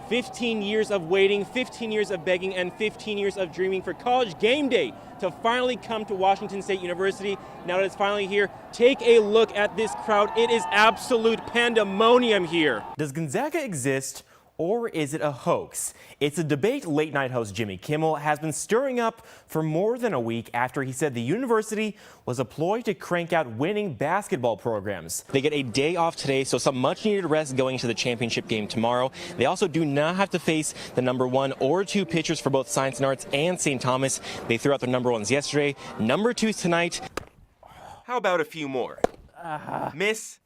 15 years of waiting, 15 years of begging, and 15 years of dreaming for college game day to finally come to Washington State University. Now that it's finally here, take a look at this crowd. It is absolute pandemonium here. Does Gonzaga exist, or is it a hoax? It's a debate late night host Jimmy Kimmel has been stirring up for more than a week after he said the university was a ploy to crank out winning basketball programs. They get a day off today, so some much needed rest going into the championship game tomorrow. They also do not have to face the number 1 or 2 pitchers for both Science and Arts and St. Thomas. They threw out their number 1s yesterday, number 2s tonight. How about a few more? Miss.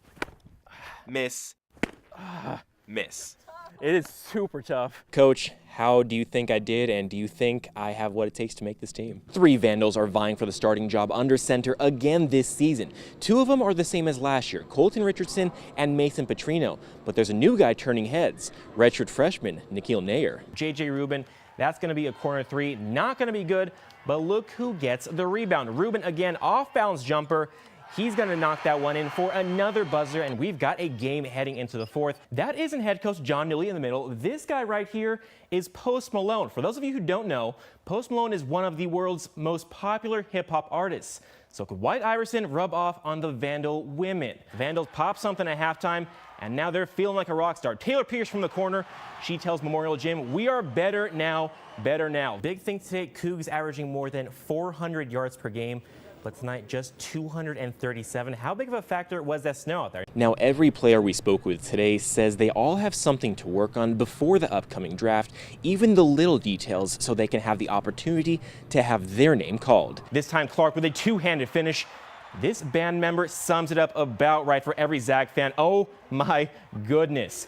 It is super tough. Coach, how do you think I did, and do you think I have what it takes to make this team? 3 Vandals are vying for the starting job under center again this season. 2 of them are the same as last year, Colton Richardson and Mason Petrino. But there's a new guy turning heads, redshirt freshman Nikhil Nair. J.J. Rubin, that's going to be a corner 3, not going to be good, but look who gets the rebound. Rubin again, off-balance jumper. He's going to knock that one in for another buzzer, and we've got a game heading into the 4th. That isn't head coach John Newley in the middle. This guy right here is Post Malone. For those of you who don't know, Post Malone is one of the world's most popular hip-hop artists. So could White Iverson rub off on the Vandal women? Vandals pop something at halftime, and now they're feeling like a rock star. Taylor Pierce from the corner. She tells Memorial Gym, we are better now, better now. Big thing today, Cougs averaging more than 400 yards per game. But tonight, just 237. How big of a factor was that snow out there? Now, every player we spoke with today says they all have something to work on before the upcoming draft, even the little details, so they can have the opportunity to have their name called. This time, Clark with a 2-handed finish. This band member sums it up about right for every Zag fan. Oh my goodness.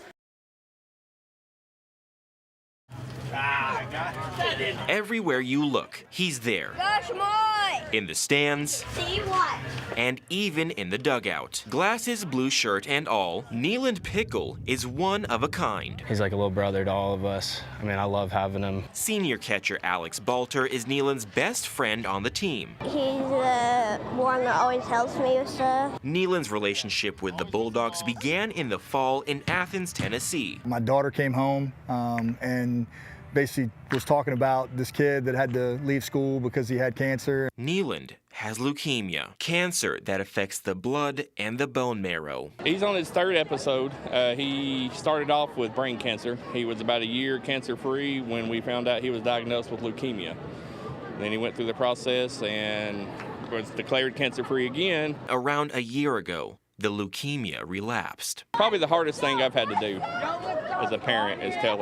Everywhere you look, he's there. In the stands, and even in the dugout. Glasses, blue shirt, and all, Neeland Pickle is one of a kind. He's like a little brother to all of us. I mean, I love having him. Senior catcher Alex Balter is Neeland's best friend on the team. He's the one that always helps me with stuff. Neeland's relationship with the Bulldogs began in the fall in Athens, Tennessee. My daughter came home and basically was talking about this kid that had to leave school because he had cancer. Neeland has leukemia, cancer that affects the blood and the bone marrow. He's on his 3rd episode. He started off with brain cancer. He was about a year cancer-free when we found out he was diagnosed with leukemia. Then he went through the process and was declared cancer-free again. Around a year ago, the leukemia relapsed. Probably the hardest thing I've had to do as a parent is tell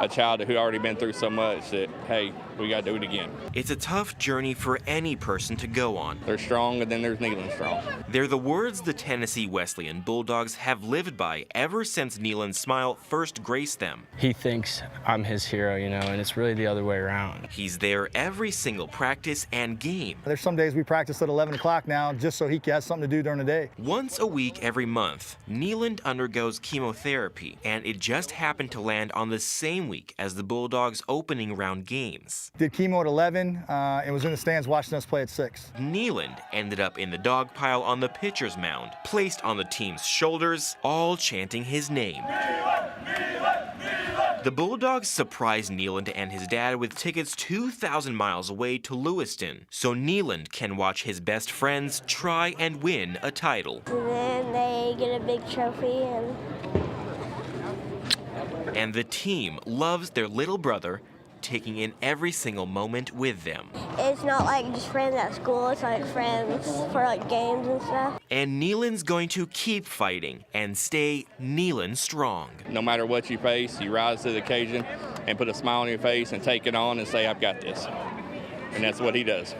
a child who already been through so much that, hey, we got to do it again. It's a tough journey for any person to go on. They're strong, and then there's Neeland strong. They're the words the Tennessee Wesleyan Bulldogs have lived by ever since Neeland's smile first graced them. He thinks I'm his hero, you know, and it's really the other way around. He's there every single practice and game. There's some days we practice at 11 o'clock now just so he has something to do during the day. Once a week every month, Neeland undergoes chemotherapy, and it just happened to land on the same week as the Bulldogs' opening round games. Did chemo at 11 and was in the stands watching us play at 6. Neeland ended up in the dog pile on the pitcher's mound, placed on the team's shoulders, all chanting his name. The Bulldogs surprised Neeland and his dad with tickets 2,000 miles away to Lewiston, so Neeland can watch his best friends try and win a title. And then they get a big trophy. And the team loves their little brother, taking in every single moment with them. It's not like just friends at school, it's like friends for like games and stuff. And Neeland's going to keep fighting and stay Neeland strong. No matter what you face, you rise to the occasion and put a smile on your face and take it on and say, I've got this. And that's what he does.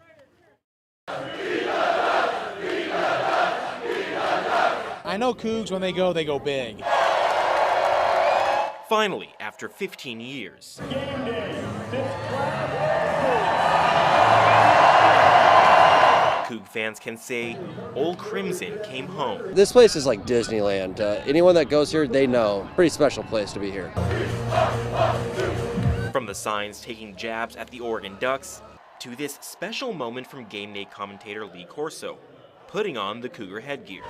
I know Cougs, when they go big. Finally, after 15 years, Coug fans can say Old Crimson came home. This place is like Disneyland. Anyone that goes here, they know. Pretty special place to be here. From the signs taking jabs at the Oregon Ducks, to this special moment from game day commentator Lee Corso, putting on the Cougar headgear.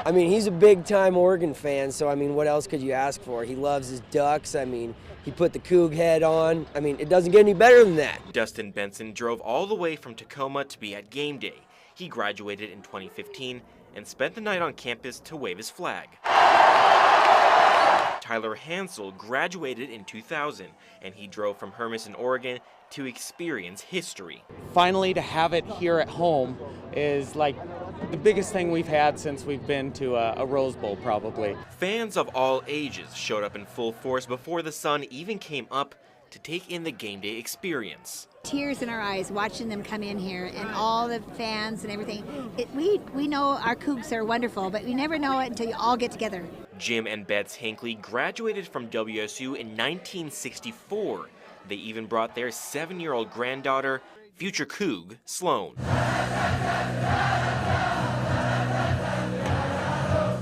I mean, he's a big-time Oregon fan, so, I mean, what else could you ask for? He loves his Ducks. I mean, he put the Coug head on. I mean, it doesn't get any better than that. Dustin Benson drove all the way from Tacoma to be at game day. He graduated in 2015 and spent the night on campus to wave his flag. Tyler Hansel graduated in 2000, and he drove from Hermiston, Oregon to experience history. Finally, to have it here at home is like the biggest thing we've had since we've been to a Rose Bowl, probably. Fans of all ages showed up in full force before the sun even came up to take in the game day experience. Tears in our eyes watching them come in here and all the fans and everything. We know our Cougs are wonderful, but we never know it until you all get together. Jim and Bets Hinckley graduated from WSU in 1964. They even brought their 7-year-old granddaughter, future Coug, Sloan.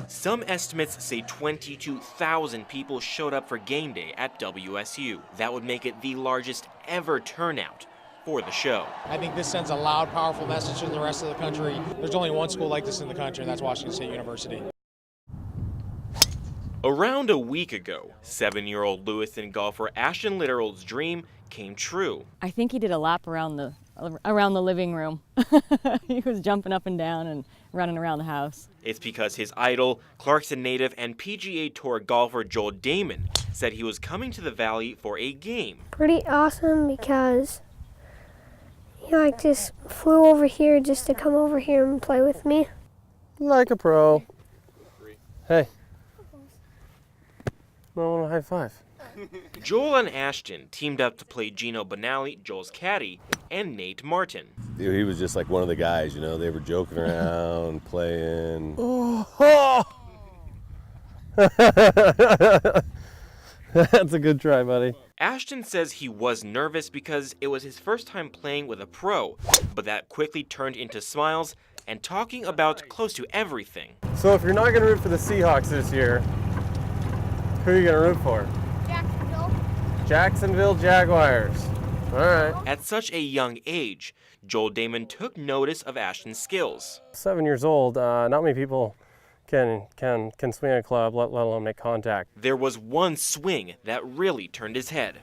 Some estimates say 22,000 people showed up for game day at WSU. That would make it the largest ever turnout for the show. I think this sends a loud, powerful message to the rest of the country. There's only one school like this in the country, and that's Washington State University. Around a week ago, 7-year-old Lewiston golfer Ashton Litterall's dream came true. I think he did a lap around the living room. He was jumping up and down and running around the house. It's because his idol, Clarkson native and PGA Tour golfer Joel Damon, said he was coming to the Valley for a game. Pretty awesome because he just flew over here just to come over here and play with me. Like a pro. Hey. I want a high five. Joel and Ashton teamed up to play Gino Benally, Joel's caddy, and Nate Martin. He was just like one of the guys, you know, they were joking around, playing. Oh. That's a good try, buddy. Ashton says he was nervous because it was his first time playing with a pro, but that quickly turned into smiles and talking about close to everything. So if you're not going to root for the Seahawks this year, who are you going to root for? Jacksonville Jaguars. All right. At such a young age, Joel Damon took notice of Ashton's skills. 7 years old, not many people can swing a club, let alone make contact. There was one swing that really turned his head.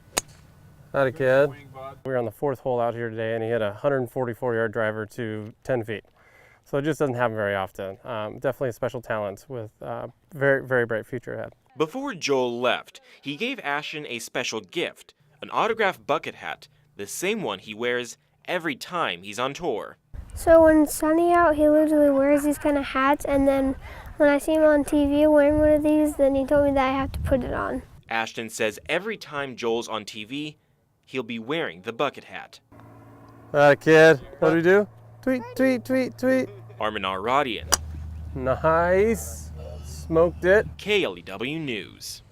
Not a kid. We were on the 4th hole out here today, and he hit a 144-yard driver to 10 feet. So it just doesn't happen very often. Definitely a special talent with very, very bright future ahead. Before Joel left, he gave Ashton a special gift, an autographed bucket hat, the same one he wears every time he's on tour. So when it's sunny out, he literally wears these kind of hats, and then when I see him on TV wearing one of these, then he told me that I have to put it on. Ashton says every time Joel's on TV, he'll be wearing the bucket hat. Kid, what do we do? Tweet, tweet, tweet, tweet. Armen Araradian. Nice. Smoked it. KLEW News.